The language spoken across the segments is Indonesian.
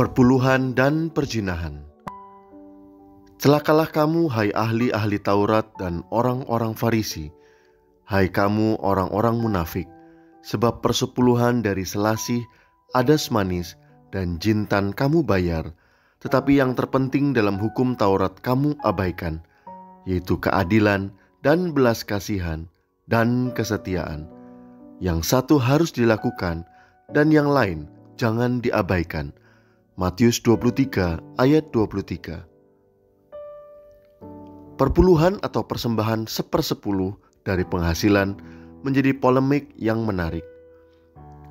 Perpuluhan dan perzinahan. Celakalah kamu, hai ahli-ahli Taurat dan orang-orang Farisi, hai kamu orang-orang munafik, sebab persepuluhan dari selasih, adas manis, dan jintan kamu bayar, tetapi yang terpenting dalam hukum Taurat kamu abaikan, yaitu keadilan dan belas kasihan dan kesetiaan. Yang satu harus dilakukan dan yang lain jangan diabaikan. Matius 23 ayat 23. Perpuluhan atau persembahan 1/10 dari penghasilan menjadi polemik yang menarik.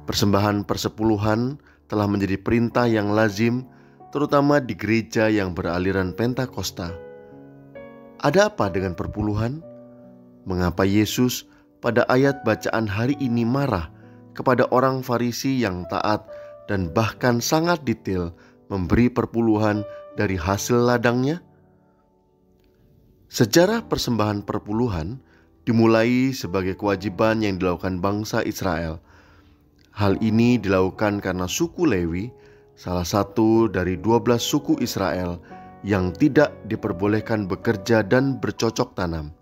Persembahan persepuluhan telah menjadi perintah yang lazim, terutama di gereja yang beraliran Pentakosta. Ada apa dengan perpuluhan? Mengapa Yesus pada ayat bacaan hari ini marah kepada orang Farisi yang taat dan bahkan sangat detail memberi perpuluhan dari hasil ladangnya? Sejarah persembahan perpuluhan dimulai sebagai kewajiban yang dilakukan bangsa Israel. Hal ini dilakukan karena suku Lewi, salah satu dari 12 suku Israel yang tidak diperbolehkan bekerja dan bercocok tanam.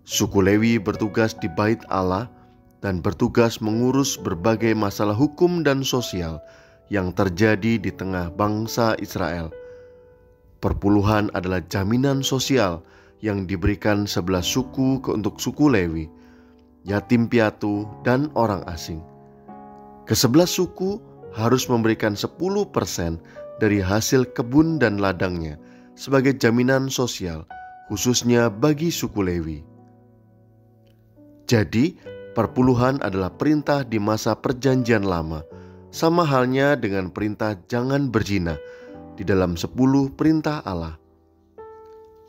Suku Lewi bertugas di Bait Allah dan bertugas mengurus berbagai masalah hukum dan sosial yang terjadi di tengah bangsa Israel. Perpuluhan adalah jaminan sosial yang diberikan 11 suku untuk suku Lewi, yatim piatu, dan orang asing. Ke-11 suku harus memberikan 10% dari hasil kebun dan ladangnya sebagai jaminan sosial, khususnya bagi suku Lewi. Jadi, perpuluhan adalah perintah di masa Perjanjian Lama, sama halnya dengan perintah jangan berzina di dalam 10 perintah Allah.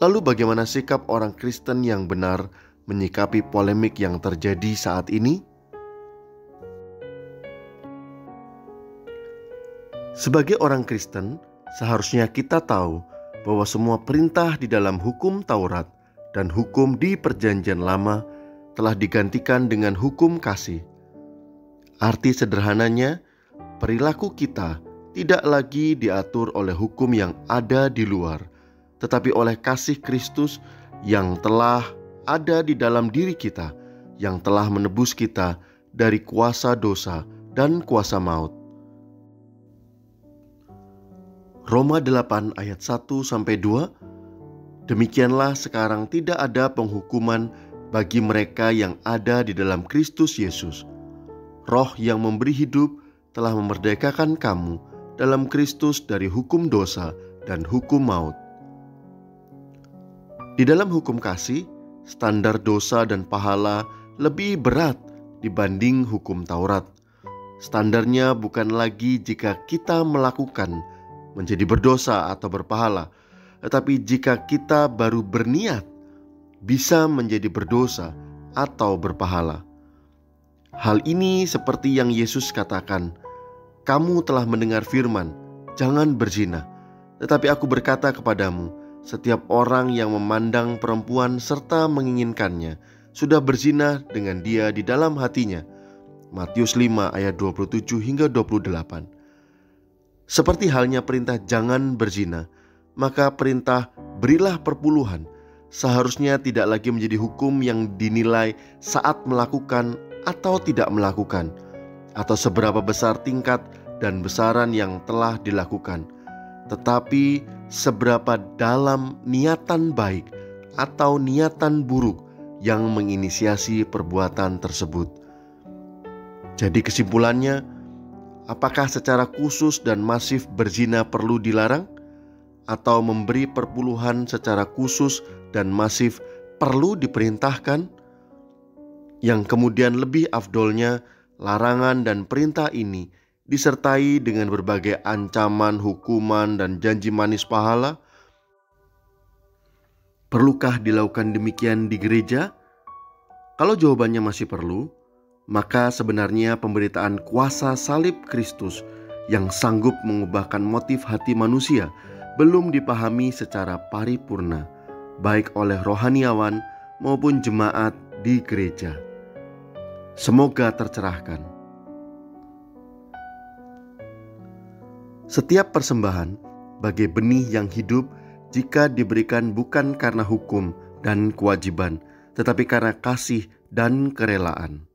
Lalu bagaimana sikap orang Kristen yang benar menyikapi polemik yang terjadi saat ini? Sebagai orang Kristen, seharusnya kita tahu bahwa semua perintah di dalam hukum Taurat dan hukum di Perjanjian Lama telah digantikan dengan hukum kasih. Arti sederhananya, perilaku kita tidak lagi diatur oleh hukum yang ada di luar, tetapi oleh kasih Kristus yang telah ada di dalam diri kita, yang telah menebus kita dari kuasa dosa dan kuasa maut. Roma 8 ayat 1-2. Demikianlah sekarang tidak ada penghukuman bagi mereka yang ada di dalam Kristus Yesus. Roh yang memberi hidup telah memerdekakan kamu dalam Kristus dari hukum dosa dan hukum maut. Di dalam hukum kasih, standar dosa dan pahala lebih berat dibanding hukum Taurat. Standarnya bukan lagi jika kita melakukan menjadi berdosa atau berpahala, tetapi jika kita baru berniat bisa menjadi berdosa atau berpahala. Hal ini seperti yang Yesus katakan, "Kamu telah mendengar firman, jangan berzina. Tetapi aku berkata kepadamu, setiap orang yang memandang perempuan serta menginginkannya sudah berzina dengan dia di dalam hatinya." Matius 5 ayat 27-28. Seperti halnya perintah jangan berzina, maka perintah berilah perpuluhan seharusnya tidak lagi menjadi hukum yang dinilai saat melakukan atau tidak melakukan, atau seberapa besar tingkat dan besaran yang telah dilakukan, tetapi seberapa dalam niatan baik atau niatan buruk yang menginisiasi perbuatan tersebut. Jadi kesimpulannya, apakah secara khusus dan masif berzina perlu dilarang? Atau memberi perpuluhan secara khusus dan masif perlu diperintahkan? Yang kemudian lebih afdolnya, larangan dan perintah ini disertai dengan berbagai ancaman, hukuman, dan janji manis pahala. Perlukah dilakukan demikian di gereja? Kalau jawabannya masih perlu, maka sebenarnya pemberitaan kuasa salib Kristus yang sanggup mengubahkan motif hati manusia belum dipahami secara paripurna, baik oleh rohaniawan maupun jemaat di gereja. Semoga tercerahkan. Setiap persembahan bagai benih yang hidup jika diberikan bukan karena hukum dan kewajiban, tetapi karena kasih dan kerelaan.